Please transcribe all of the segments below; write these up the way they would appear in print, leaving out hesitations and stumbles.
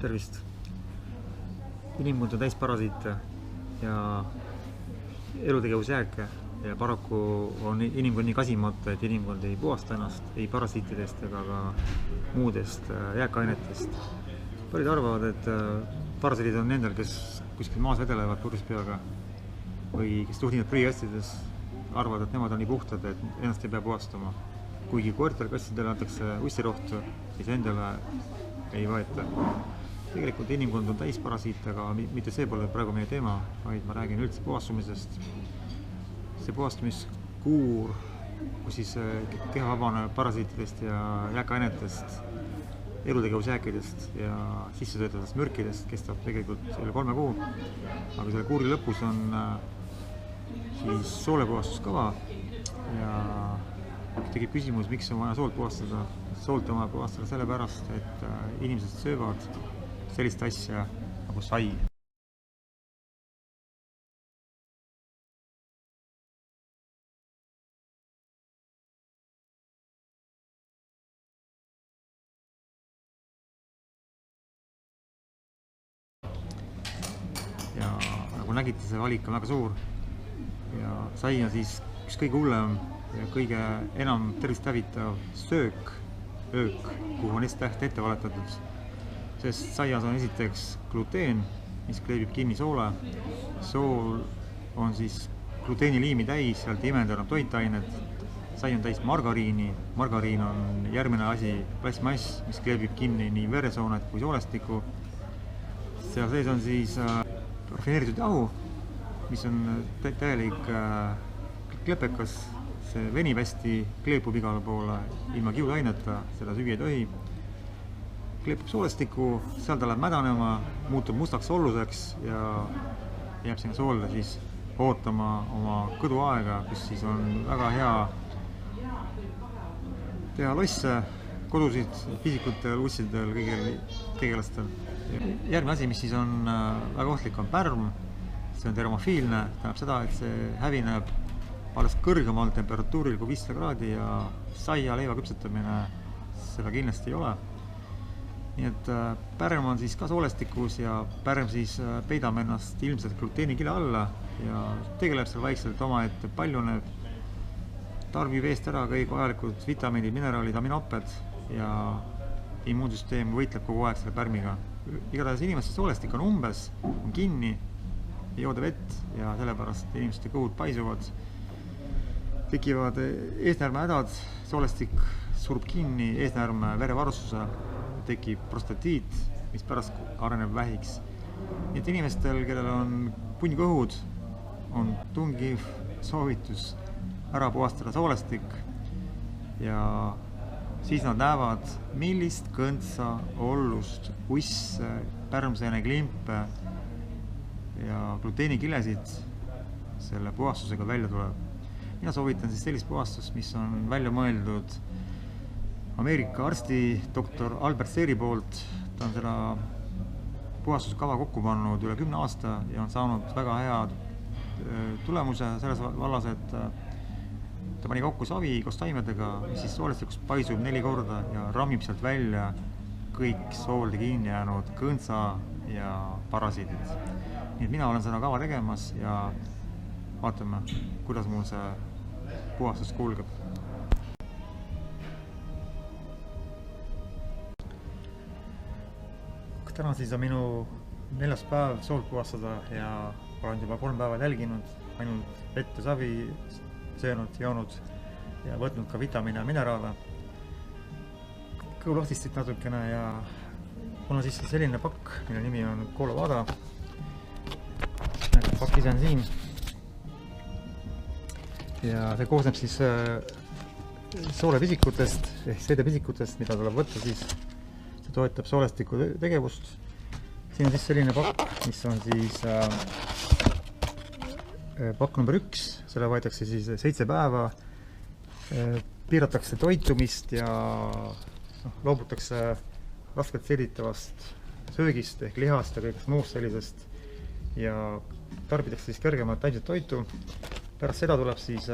Tervist! Inimkond on täis parasiite ja elutegevusjääke ja paraku on inimkond nii kasimata, et inimkond ei puhasta ennast ei parasiitidest ega ka muudest jääkainetest. Paljud arvavad, et parasiidid on nendel, kes kuskil maas vedelevad purjus peaga või kes tuhnivad prügikastides, arvavad, et nemad on nii puhtad, et ennast ei pea puhastama. Kuigi koertele kassidele antakse ussirohtu, siis endale ei võeta. Tegelikult inimkond on täis parasiite, aga mitte see pole praegu meie teema, vaid ma räägin üldse puhastumisest. See puhastumiskuur, kus siis keha vabaneb parasiitidest ja jääkainetest, elutegevusjääkidest ja sissetöötavatest mürkidest, kestab tegelikult üle 3 kuu. Aga selle kuuri lõpus on siis soolepuhastuskava ja tekib küsimus, miks on vaja soolt puhastada. Soolt on vaja puhastada sellepärast, et inimesed söövad sellist asja nagu sai. Ja nagu nägite, see valik on väga suur ja sai on siis üks kõige hullem ja kõige enam tervist hävitav öök, kuhu on täht ette valetatud. Sest saias on esiteks gluteen, mis kleebib kinni soole. Sool on siis gluteeniliimi täis, sealt imendanud toitained. Sai on täis margariini. Margariin on järgmine asi, plasmass, mis kleebib kinni nii veresoonet kui soolestikku. Seal sees on siis rafineeritud jahu, mis on täielik klepekas. See venib hästi, kleepub igale poole ilma kiudaineta, seda süüa ei tohi. Kleepub soolestikku, seal ta läheb mädanema, muutub mustaks solluseks ja jääb sinna soolde siis ootama oma kõduaega, kus siis on väga hea teha losse, kodusid, pisikutel, ussidel, kõigil tegelastel. Järgmine asi, mis siis on väga ohtlik, on pärm. See on termofiilne, tähendab seda, et see hävineb alles kõrgemal temperatuuril kui 500 kraadi ja saia leiva küpsetamine seda kindlasti ei ole. Nii et pärm on siis ka soolestikus ja pärm siis peidab ennast ilmselt gluteenikile alla ja tegeleb seal vaikselt omaette paljuneb, tarbib eest ära kõik vajalikud vitamiinid, mineraalid, aminohapped ja immuunsüsteem võitleb kogu aeg selle pärmiga. Igatahes inimeste soolestik on umbes, on kinni, ei jooda vett ja sellepärast inimeste kõhud paisuvad. Tekivad eesnäärme hädad, soolestik surub kinni, eesnäärme verevarustuse, tekib prostatiit, mis pärast areneb vähiks. Nii et inimestel, kellel on punnikõhud, on tungiv soovitus ära puhastada soolestik ja siis nad näevad, millist kõntsa, ollust, usse, pärmseene klimpe ja gluteenikilesid selle puhastusega välja tuleb. Mina soovitan siis sellist puhastust, mis on välja mõeldud Ameerika arsti doktor Albert Seeri poolt. Ta on seda puhastuskava kokku pannud üle 10 aasta ja on saanud väga hea tulemuse selles vallas, et ta pani kokku savi koos taimedega, mis siis soolestikust paisub 4 korda ja rammib sealt välja kõik soolde kinni jäänud kõntsa ja parasiidid. Nii et mina olen seda kava tegemas ja vaatame, kuidas mul see puhastus kulgeb. Täna siis on minu 4. päev soolt puhastada ja olen juba 3 päeva jälginud, ainult vett ja savi söönud, joonud ja võtnud ka vitamiine ja mineraale. Kõhu lahtistit natukene ja mul on siis selline pakk, mille nimi on Colovada. Pakk ise on siin. Ja see koosneb siis soolepisikutest ehk seedepisikutest, mida tuleb võtta siis. See toetab soolestiku tegevust. Siin on siis selline pakk, mis on siis pakk number 1. Selle võetakse siis 7 päeva. Piiratakse toitumist ja loobutakse raskelt seeditavast söögist ehk lihast ja kõigest muust sellisest ja tarbitakse siis kõrgemat taimset toitu. Pärast seda tuleb siis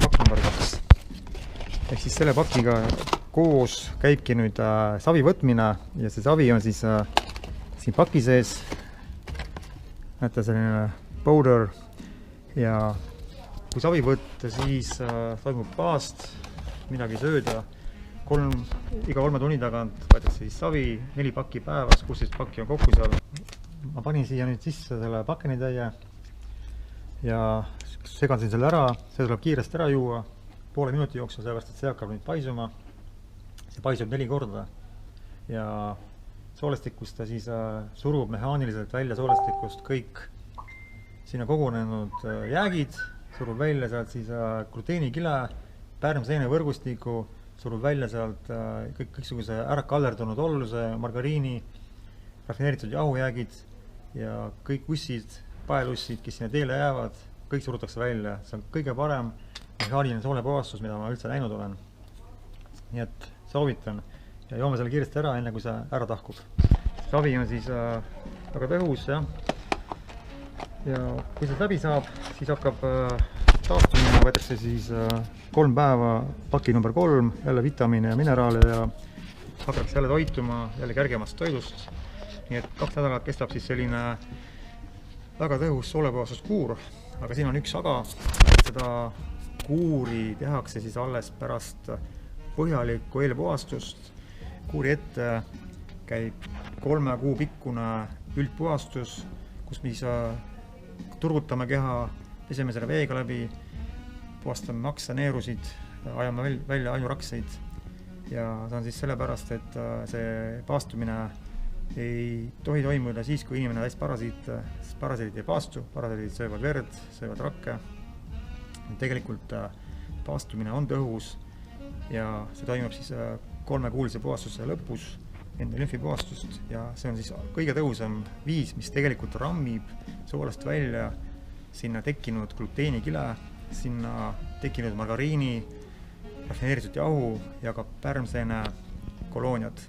pakk number 2. Ehk siis selle pakiga koos käibki nüüd savi võtmine ja see savi on siis siin paki sees. näete, selline powder ja kui savi võtta, siis toimub paast, midagi sööda. Iga 3 tunni tagant võetakse siis savi, 4 pakki päevas, 16 pakki on kokku seal. Ma panin siia nüüd sisse selle pakenitäie ja segasin selle ära, see tuleb kiiresti ära juua poole minuti jooksul, sellepärast et see hakkab nüüd paisuma. See paisub 4 korda ja soolestikust ta siis surub mehaaniliselt välja soolestikust kõik sinna kogunenud jäägid, surub välja sealt siis gluteenikile, pärmseene võrgustiku, surub välja sealt kõiksuguse ära kallerdunud olluse, margariini, rafineeritud jahujäägid ja kõik ussid, paelussid, kes sinna teele jäävad, kõik surutakse välja. See on kõige parem mehaaniline soolepuhastus, mida ma üldse näinud olen. Nii et soovitan ja joome selle kiiresti ära, enne kui see ära tahkub. Savi on siis väga tõhus, jah. Ja kui see läbi saab, siis hakkab taastumine, võetakse siis 3 päeva paki number 3, jälle vitamiine ja mineraale ja hakatakse jälle toituma jälle kärgemast toidust. Nii et 2 nädalat kestab siis selline väga tõhus soolepuhastuskuur, aga siin on üks aga, et seda kuuri tehakse siis alles pärast põhjalikku eelpuhastust. Kuuri ette käib 3 kuu pikkune üldpuhastus, kus me siis turgutame keha, peseme selle veega läbi, puhastame makse, neerusid, ajame välja ainurakseid ja see on siis sellepärast, et see paastumine ei tohi toimuda siis, kui inimene täis parasiite, sest parasiidid ei paastu, parasiidid söövad verd, söövad rakke. Tegelikult paastumine on tõhus ja see toimub siis 3-kuulise puhastuse lõpus enne lümfipuhastust ja see on siis kõige tõhusam viis, mis tegelikult rammib soolest välja sinna tekkinud gluteenikile, sinna tekkinud margariini, rafineeritud jahu ja ka pärmseene kolooniad.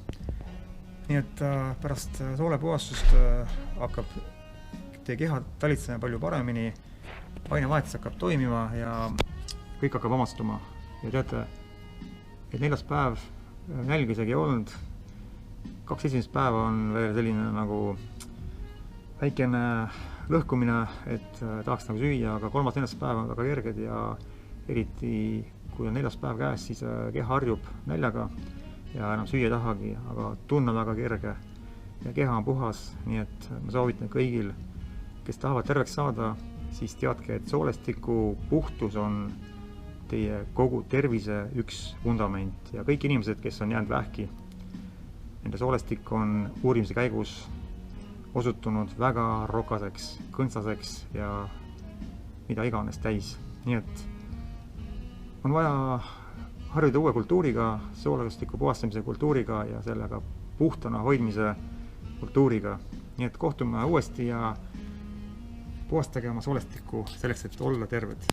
Nii et pärast soolepuhastust hakkab teie keha talitsema palju paremini, ainevahetus hakkab toimima ja kõik hakkab omastuma. Ja teate, et 4. päev nälga isegi ei olnud, 2 esimest päeva on veel selline nagu väikene lõhkumine, et tahaks nagu süüa, aga 3. ja 4. päev on väga kerged ja eriti kui on 4. päev käes, siis keha harjub näljaga ja enam süüa ei tahagi, aga tunne on väga kerge ja keha on puhas, nii et ma soovitan kõigil, kes tahavad terveks saada, siis teadke, et soolestiku puhtus on teie kogu tervise üks vundament ja kõik inimesed, kes on jäänud vähki, nende soolestik on uurimise käigus osutunud väga rokaseks, kõntsaseks ja mida iganes täis. Nii et on vaja harjuda uue kultuuriga, soolestiku puhastamise kultuuriga ja sellega puhtana hoidmise kultuuriga. Nii et kohtume uuesti ja puhastage oma soolestikku selleks, et olla terved.